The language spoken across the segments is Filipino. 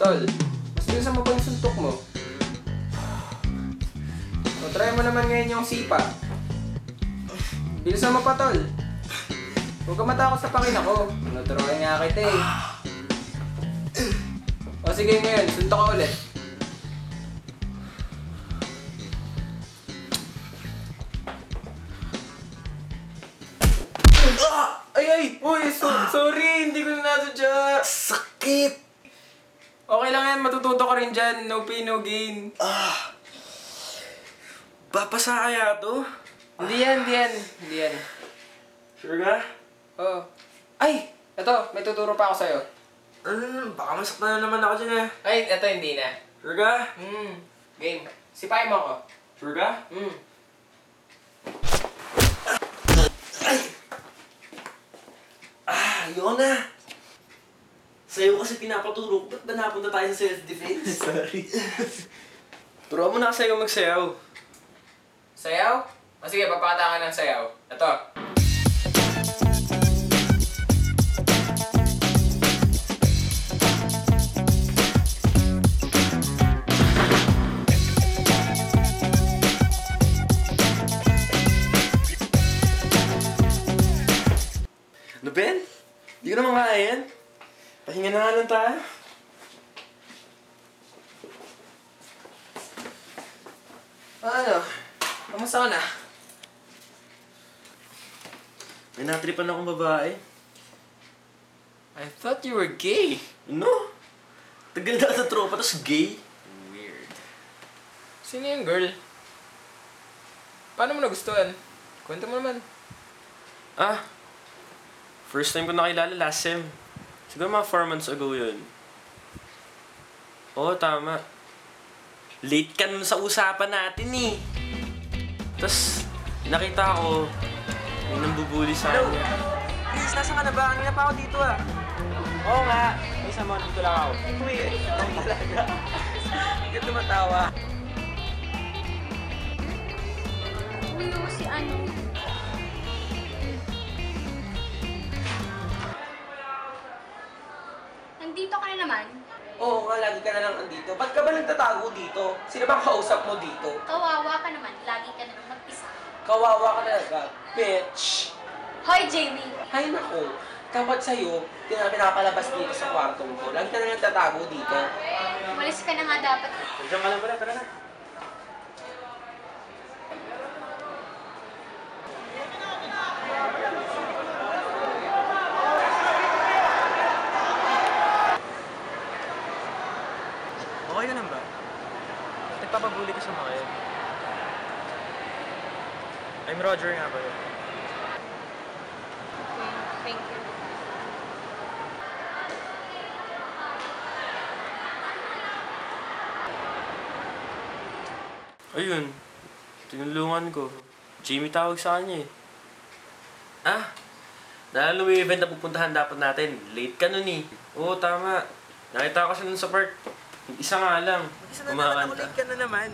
tol. Mas bilisan mo ba yung suntok mo? O, try mo naman ngayon yung sipa. Bilisan mo pa, tol. Huwag ka matakot sa pakina ko. Tinuturuan nga kita eh. O sige ngayon, suntok ka ulit. Ay! Uy! Sorry! Hindi ko na nasadya! Sakit! Okay lang yan, matututo ka rin dyan. No pain, no gain. Papasa kaya to? Hindi yan. Sure ka? Oo. Ay! Eto, may tuturo pa ako sa'yo. Baka masaktan na naman ako dyan eh. Ay, eto hindi na. Sure ka? Game. Sipahin mo ako. Sure ka? Ayoko na. Sa'yo kasi pinapaturo ko. Ba't ba napunta tayo sa self-defense? Sorry. Turuan mo na sa'yo magsayaw. Sayaw? O sige, papakita ka ng sayaw. Eto. Ano, Ben? Hindi ko naman kaya yan. Pahinga na nga lang tayo. Ano? Kamusta ka na? May natripan akong babae. I thought you were gay. Ano? Tagal na sa tropa, tapos gay. Weird. Sino yung girl? Paano mo nagustuhan? Kwento mo naman. First time ko nakilala last sem. Siguro mga 4 months ago yun. Oo, tama. Late ka nun sa usapan natin eh. Tapos, nakita ko, may nambubuli sa akin. Please, nasa ka na ba? Kanina pa ako dito ah. Oo nga. May sama, dito lang ako. Uy, ikaw talaga. Hindi tumatawa. Ulo si ano? Nandito ka na naman? Oo nga, lagi ka na lang andito. Ba't ka ba nagtatago dito? Sino bang kausap mo dito? Kawawa ka naman. Lagi ka na lang mag-isa. Kawawa ka talaga, bitch. Hoy, Jamie! Hay nako, dapat sa'yo, di na pinapalabas dito sa kwartong ko. Lagi ka na nagtatago dito. Umalis ka na nga dapat. Diyan ka lang pala, tara na. Okay ka lang ba? Nagpapabuli ka sa mga yun. I'm Roger nga ba yun? Thank you. Ayun, tinulungan ko. Jamie tawag sa kanya eh. Dahil may event na pupuntahan dapat natin. Late ka nun eh. Oo, tama. Nakita ko siya nun sa park. Isa nga lang. Isa na naman ako, late ka na naman.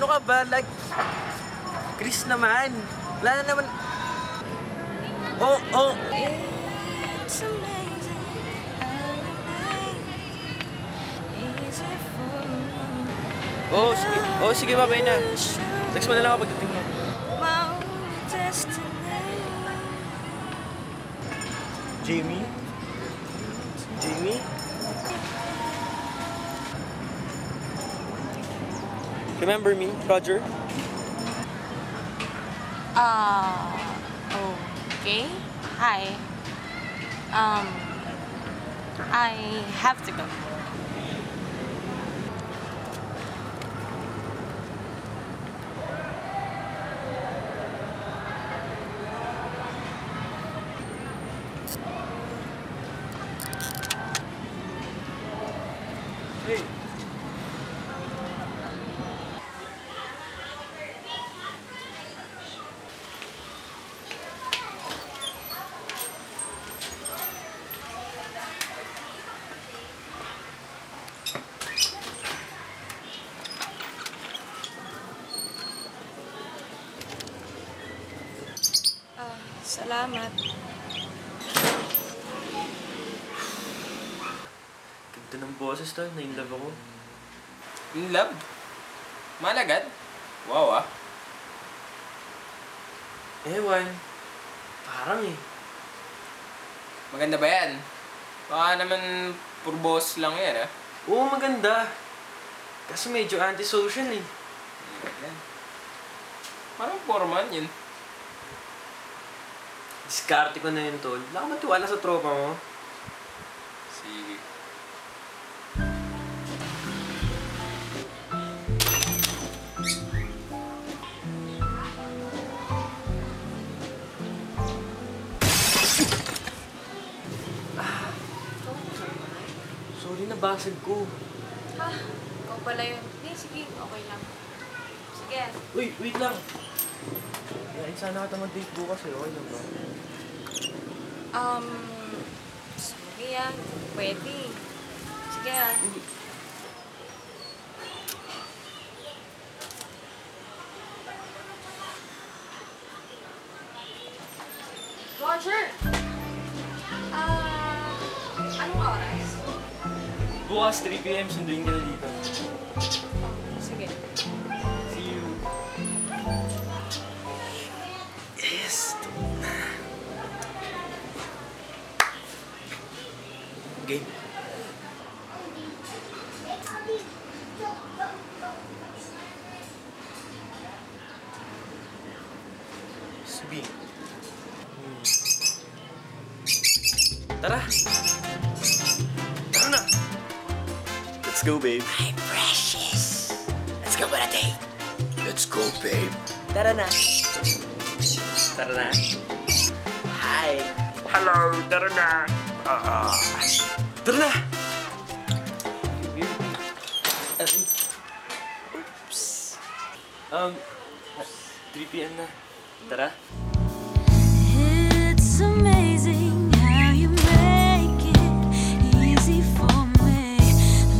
Ano ka ba? Like, Chris naman. Wala na naman. Oh. Sige, babay na. Text mo na lang ako pagdating mo. Jamie? Remember me, Roger? Okay. Hi. I have to go. Hey. Salamat. Ito ng boses to, na-inlove ako. In love? Malagad? Wow ah. Ewan. Parang eh. Maganda ba yan? Baka naman purbos lang yan ah. Oo, maganda. Kaso medyo antisocial eh. Yan. Parang forman yun. Diskarte ko na yun, tol. Wala ka matiwala sa tropa mo. Sige. Sorry, nabasag ko. Ha? Ikaw pala yun. Hindi, sige. Okay lang. Sige. Uy, wait lang. Kaya sana kita mag-date bukas eh. Okay lang ba? Sige yan. Pwede. Sige yan. Roger! Anong oras? Bukas, 3 p.m. Sunduin ka na dito. Sige. See you. Yes! Game. Sabi. Tara! Tara na! Let's go, babe. My precious. Let's go on a date. Let's go, babe. Tara na. Tara na. Hi. Hello, tara na. Tara na. Oops. 3 p.m. na. Tara. It's amazing how you make it easy for me.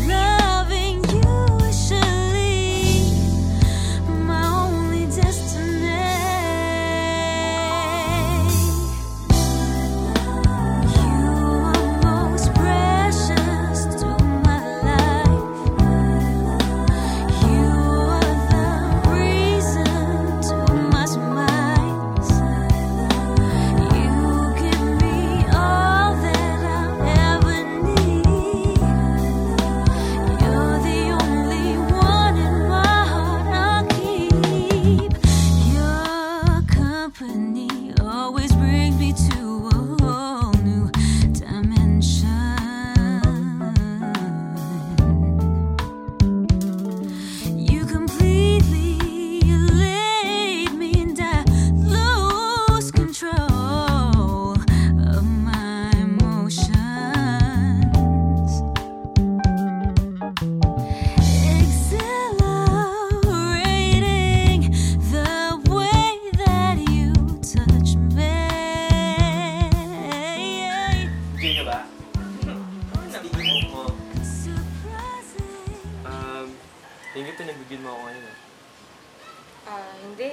Loving you should be my only destiny. You are most precious to my life. You are the reason to my smiles. You give me all that I ever need. You're the only one in my heart I'll keep. Your company always brings me to a whole new dimension. You completely elate me and I lose control of my emotions. Exhilarating the way that you touch me. Okay ka ba? Speaking mo. Surprising. Thank you, pinagbigyan mo ako ngayon. Hindi.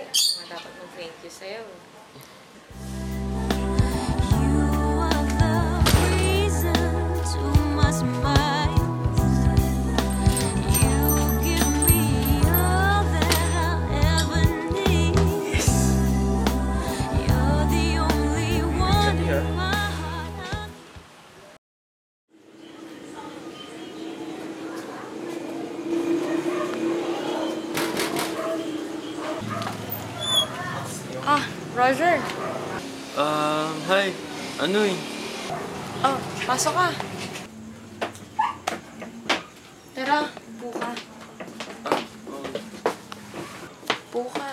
Dapat mag-thank you sa'yo. You are the reason to my smiles. You give me all that I ever need. You're the only one in my heart. Roger. Hi. Ano eh? Oh, pasok ka. Tara, buka. Buka.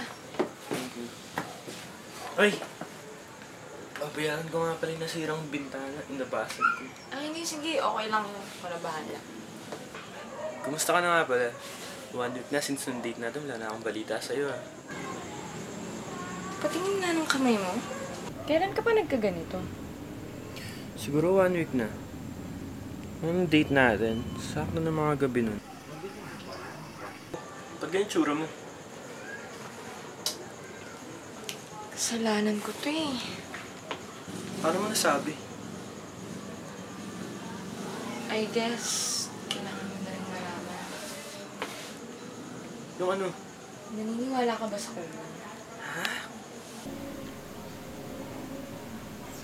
Ay! Babayaran ko nga pala yung nasirang bintana. Inabasag ko. Ay, hindi. Sige. Okay lang yun. Ako na bahala. Kumusta ka na nga pala? 1 week na since nung date natin, wala na akong balita sa'yo ah. Patingin nga ng kamay mo. Kailan ka pa nagkaganito? Siguro 1 week na. Anong date natin? Sakto na mga gabi nun. Ba't ganyan tsura mo? Kasalanan ko to eh. Paano mo nasabi? I guess, Yung ano? Naniniwala ka ba sa kulang? Ha?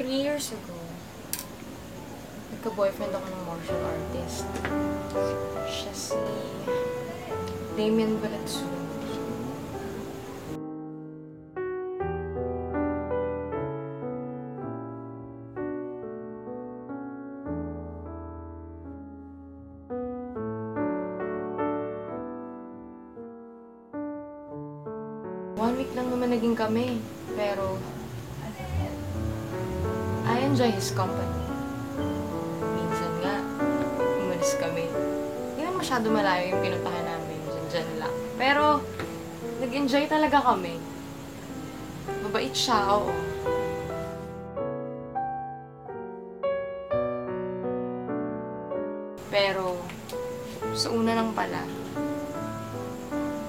3 years ago, nagka-boyfriend ako ng martial artist. Siya si Damien Valenzuela. One week lang naman naging kami, pero I enjoy his company. Minsan nga, umalis kami. Hindi naman masyado malayo yung pinuntahan namin, dyan lang. Pero, nag-enjoy talaga kami. Mabait siya, oo. Pero, sa una lang pala.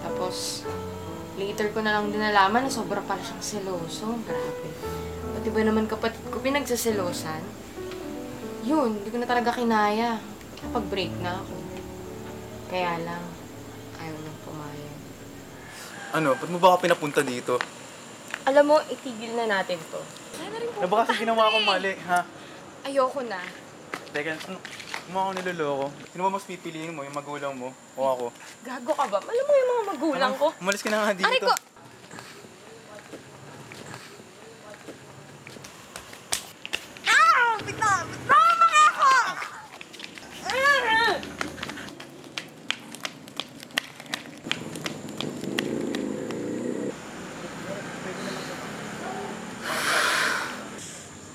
Tapos, later ko na lang din nalaman na sobra pala siyang seloso. Grabe. Pati ba naman kapatid ko pinagsaselosan? Yun, hindi ko na talaga kinaya. Kapag-break na ako. Kaya lang, ayaw nang pumayag. Ano, ba't mo ba ako pinapunta dito? Alam mo, itigil na natin to. Na ba kasi ginawa akong mali, ha? Ayoko na. Teka, ano mo ako niloloko? Sino ba mas pipiliin mo, yung magulang mo o ako? Gago ka ba? Alam mo yung mga magulang ko? Umalis ka na nga dito. Aray ko!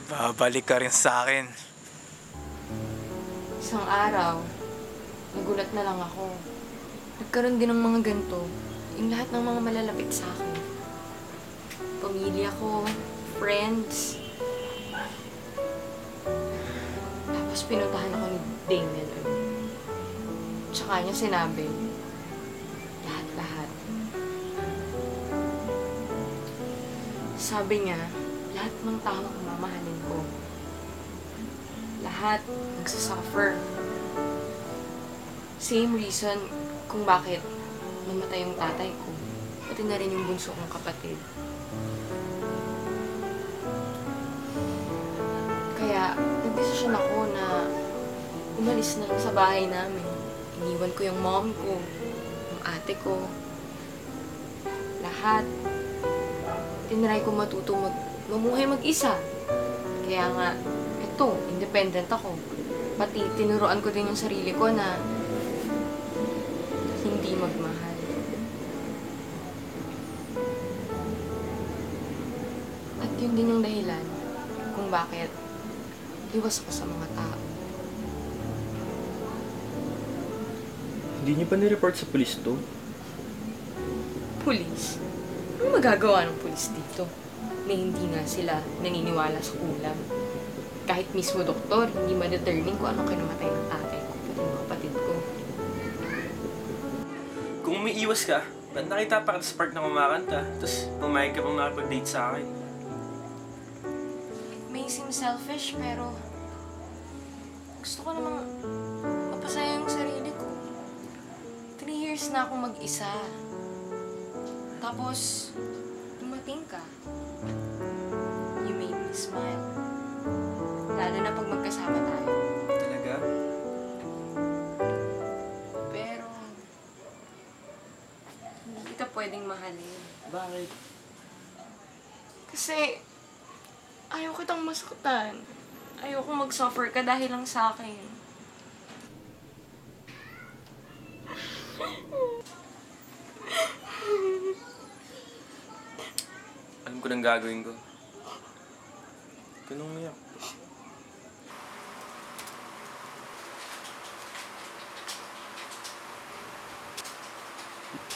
Babalik ka rin sa akin. Isang araw, nagulat na lang ako. Nagkaroon din ng mga ganito. Yung lahat ng mga malalapit sa akin. Pamilya ko, friends. Tapos pinuntahan ako ni Damien. Tsaka niya sinabi, lahat-lahat. Sabi niya, lahat ng tao ang mamahalin ko. Lahat nagsasuffer. Same reason kung bakit namatay yung tatay ko. Pati na rin yung bunso kong kapatid. Kaya, nagdesisyon ako na umalis na lang sa bahay namin. Iniwan ko yung mom ko, yung ate ko, lahat. Tinry ko mamuhay mag-isa. Kaya nga, ito, independent ako. Pati tinuruan ko din yung sarili ko na hindi magmahal. At yun din yung dahilan kung bakit iwas ako sa mga tao. Hindi niyo ba nireport sa pulis to? Pulis? Ano magagawa ng pulis dito? Na hindi nga sila naniniwala sa kulam. Kahit mismo doktor, hindi ma-determine kung anong kinamatay ng tatay ko pati ng kapatid ko. Kung umiiwas ka, ba't nakita pa kita sa park na kumakanta? Tapos pumayag ka pang nakipag-date sa akin. It may seem selfish, pero gusto ko namang mapasaya yung sarili ko. 3 years na akong mag-isa. Tapos, dumating ka. You made me smile. Lalo na pag magkasama tayo. Talaga? Pero, hindi kita pwedeng mahalin. Bakit? Kasi, ayaw kitang masaktan. Ayoko mag-suffer ka dahil lang sa akin. Alam ko nang gagawin ko. Ganun umiyak.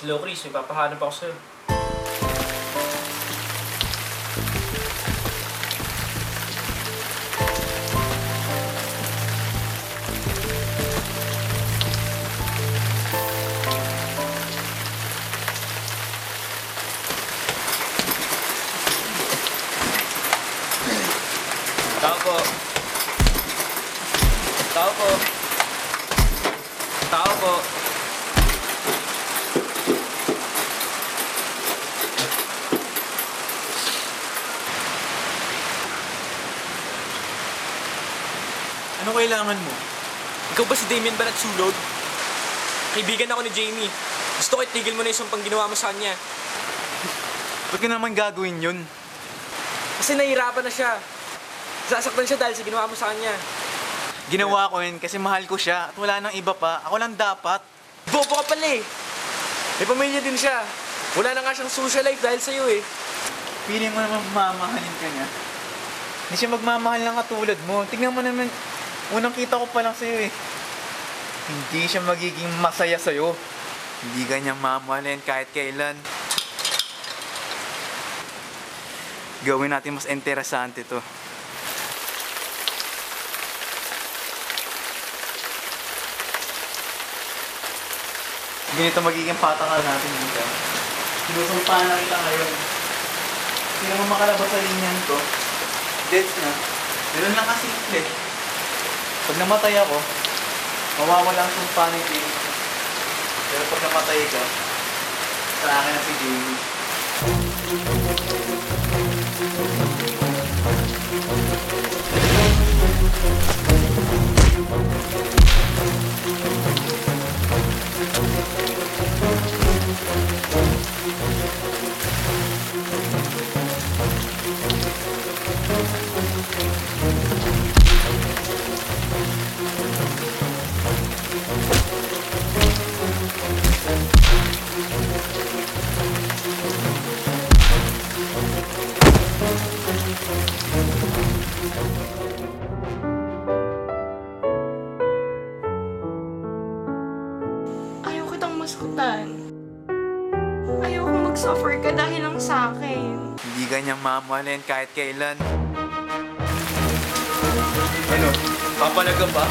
Hello, Chris. May papahanap ako sa'yo. Tao po. Tao po. Tao po. kailangan mo? Ikaw ba si Damien Banat Sulod? Kaibigan ako ni Jamie. Gusto ko itigil mo na yung sumpang ginawa mo sa kanya. Ba't ka naman gagawin yun? Kasi nahihirapan na siya. Sasaktan siya dahil sa ginawa mo sa kanya. Ginawa ko yun kasi mahal ko siya at wala nang iba pa. Ako lang dapat. Bobo ka pala eh. May pamilya din siya. Wala na nga siyang social life dahil sa'yo eh. Feeling mo naman mamahalin ka niya. Hindi siya magmamahal ng katulad mo. Tingnan mo naman, unang kita ko pa lang sa'yo eh. Hindi siya magiging masaya sa'yo. Hindi ka niyang mamahalin kahit kailan. Gawin natin mas interesante to. Ganito magiging patangal natin dito. Sinusumpahan na kita ngayon. Sino mo makalabas sa linyan ko? Death na. Ganun lang kasimple. Pag namatay ako, mawawala ang sumpa ni Jamie. Pero pag namatay ka, sa akin na si Jamie. Ayaw kitang maskutan. Ayaw kong mag-suffer ka dahil lang sa akin. Hindi ka niyang mamahalin kahit kailan. Ano? Papalaga ba?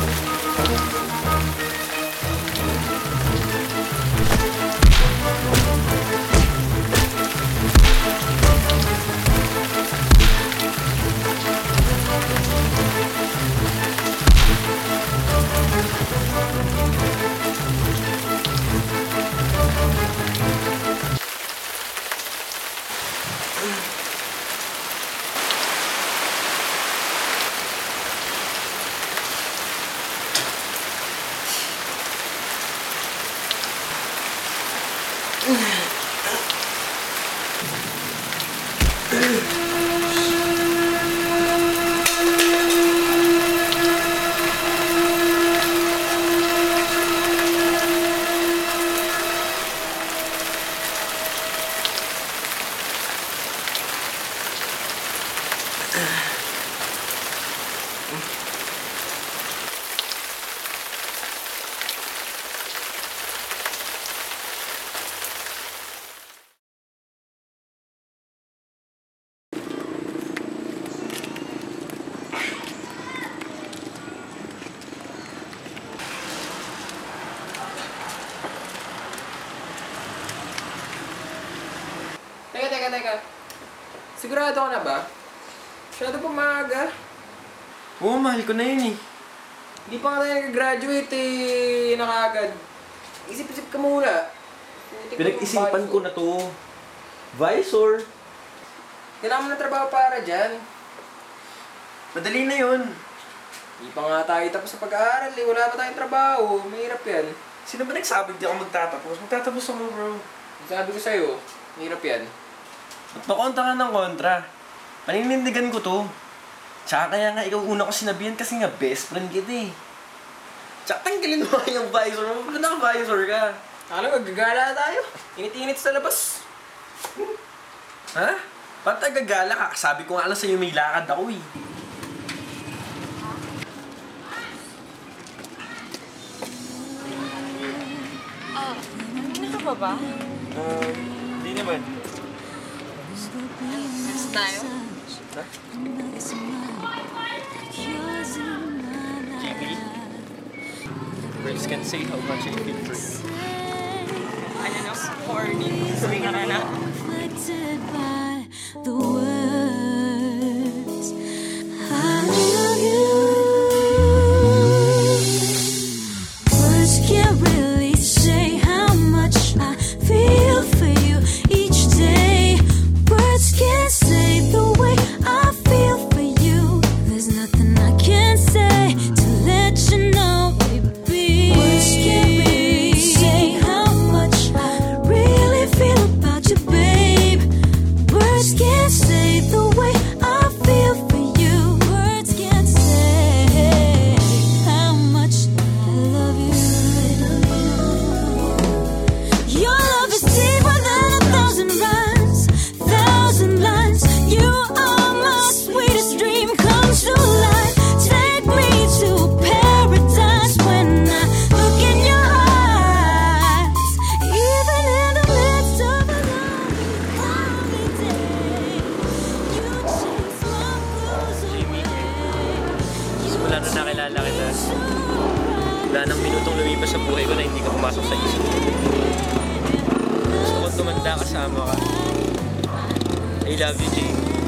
Teka. Sigurado ka na ba? Masyado pa maaga. Oo, mahal ko na yun eh. Hindi pa nga tayo nag-graduate eh, na kaagad. Isip-isip ka muna. Pinag-isipan ko na to. Visor. Kailangan mo ng trabaho para dyan. Madali na yun. Hindi pa nga tayo tapos sa pag-aaral eh. Wala pa tayong trabaho. Mahirap yan. Sino ba nagsabi hindi ako magtatapos? Magtatapos ako, bro. Sabi ko sa'yo, mahirap yan. Ba't makontra ka ng kontra? Paninindigan ko to. Tsaka kaya nga ikaw una ko sinabihan kasi nga best friend kita eh. Tsaka tanggalin mo yung visor mo. Ba't naka-visor ka? Alam, magagala tayo. Init-init sa labas. Ha? Ba't nagagala ka? Sabi ko nga lang sa'yo may lakad ako eh. Hindi ka pa ba? Hindi naman. Next tayo? Words can say how much I feel for you. Ano na, corny. Sabi ka na. Afflicted by the words I love you. Words can't really say how much I feel for you each day. Words can't say the way I feel for you. There's nothing I can say to let Wala nang minutong lumipas sa buhay ko na hindi ka pumasok sa isip ko. Gusto ko tumanda kasama ka. I love you, Jamie.